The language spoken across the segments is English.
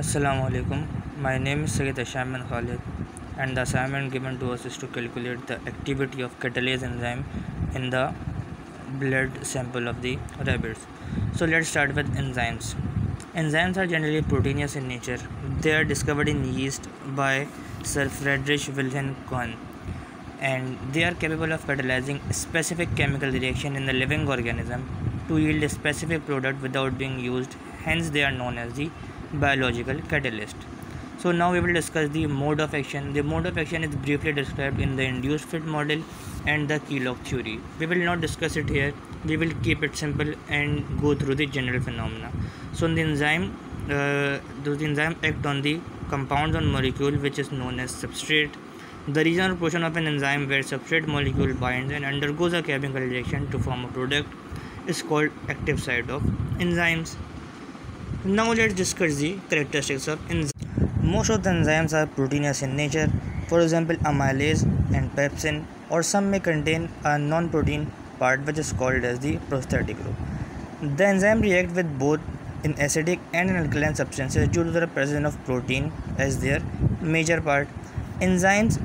Assalamu alaikum. My name is Sayyid Asham bin Khalid, and the assignment given to us is to calculate the activity of catalase enzyme in the blood sample of the rabbits. So let's start with enzymes. Enzymes are generally proteinous in nature. They are discovered in yeast by Sir Friedrich Wilhelm Kohn, and they are capable of catalyzing a specific chemical reaction in the living organism to yield a specific product without being used. Hence, they are known as the biological catalyst. So now we will discuss the mode of action. The mode of action is briefly described in the induced fit model and the Kellogg theory. We will not discuss it here. We will keep it simple and go through the general phenomena. So the enzyme act on the compounds on molecule which is known as substrate. The region or portion of an enzyme where substrate molecule binds and undergoes a chemical reaction to form a product is called active site of enzymes. Now let's discuss the characteristics of enzymes. Most of the enzymes are proteinous in nature. For example, amylase and pepsin, or some may contain a non-protein part which is called as the prosthetic group. The enzyme react with both in acidic and in alkaline substances due to the presence of protein as their major part. Enzymes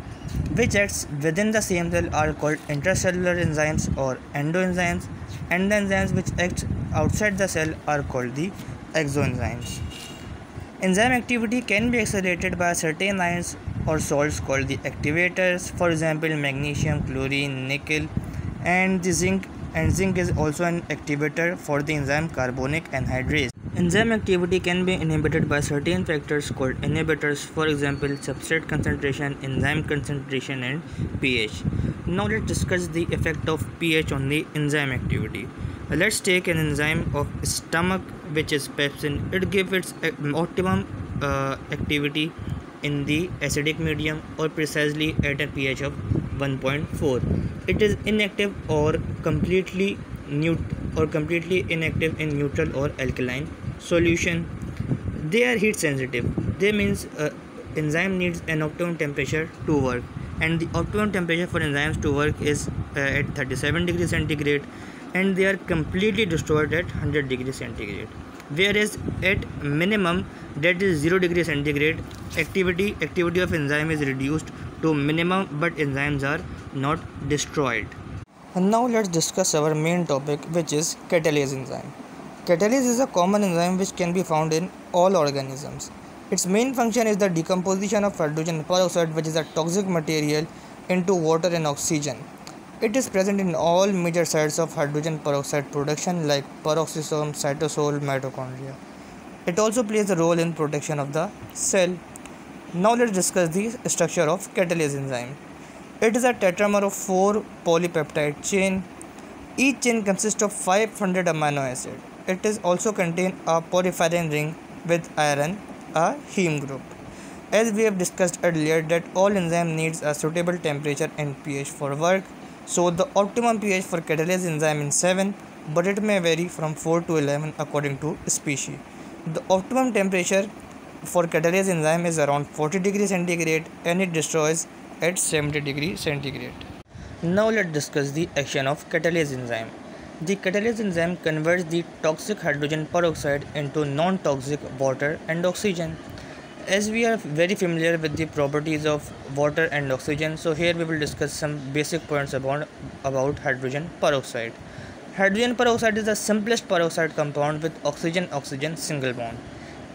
which acts within the same cell are called intracellular enzymes or endoenzymes, and the enzymes which act outside the cell are called the exoenzymes. Enzyme activity can be accelerated by certain ions or salts called the activators, for example magnesium, chlorine, nickel, and the zinc. And zinc is also an activator for the enzyme carbonic anhydrase. Enzyme activity can be inhibited by certain factors called inhibitors, for example substrate concentration, enzyme concentration, and pH. Now let's discuss the effect of pH on the enzyme activity. Let's take an enzyme of stomach which is pepsin. It gives its optimum activity in the acidic medium, or precisely at a pH of 1.4. It is inactive or completely inactive in neutral or alkaline solution. They are heat sensitive. They means enzyme needs an optimum temperature to work, and the optimum temperature for enzymes to work is at 37 degrees centigrade, and they are completely destroyed at 100 degrees centigrade. Whereas at minimum, that is 0 degrees centigrade, activity of enzyme is reduced to minimum, but enzymes are not destroyed. And now let's discuss our main topic, which is catalase enzyme. Catalase is a common enzyme which can be found in all organisms. Its main function is the decomposition of hydrogen peroxide, which is a toxic material, into water and oxygen. It is present in all major sites of hydrogen peroxide production like peroxisome, cytosol, mitochondria. It also plays a role in protection of the cell. Now let's discuss the structure of catalase enzyme. It is a tetramer of 4 polypeptide chain. Each chain consists of 500 amino acids. It is also contain a porphyrin ring with iron, a heme group. As we have discussed earlier that all enzyme needs a suitable temperature and pH for work. So the optimum pH for catalase enzyme is 7, but it may vary from 4 to 11 according to species. The optimum temperature for catalase enzyme is around 40 degrees centigrade, and it destroys at 70 degrees centigrade. Now let's discuss the action of catalase enzyme. The catalase enzyme converts the toxic hydrogen peroxide into non-toxic water and oxygen. As we are very familiar with the properties of water and oxygen, so here we will discuss some basic points about hydrogen peroxide. Hydrogen peroxide is the simplest peroxide compound with oxygen-oxygen single bond.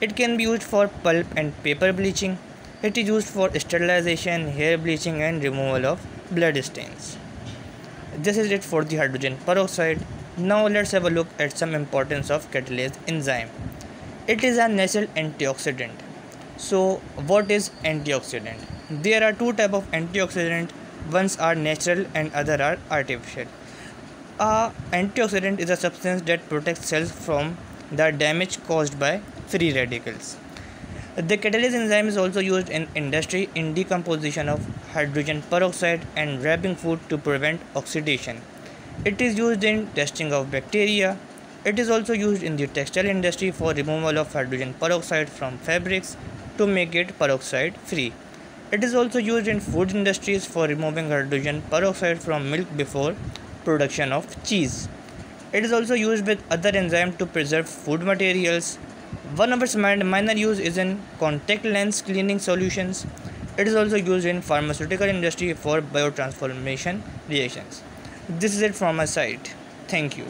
It can be used for pulp and paper bleaching. It is used for sterilization, hair bleaching, and removal of blood stains. This is it for the hydrogen peroxide. Now let's have a look at some importance of catalase enzyme. It is a natural antioxidant. So what is antioxidant? There are two types of antioxidant. Ones are natural and other are artificial. Antioxidant is a substance that protects cells from the damage caused by free radicals. The catalase enzyme is also used in industry in decomposition of hydrogen peroxide and wrapping food to prevent oxidation. It is used in testing of bacteria. It is also used in the textile industry for removal of hydrogen peroxide from fabrics to make it peroxide free. It is also used in food industries for removing hydrogen peroxide from milk before production of cheese. It is also used with other enzymes to preserve food materials. One of its minor use is in contact lens cleaning solutions. It is also used in pharmaceutical industry for biotransformation reactions. This is it from my side. Thank you.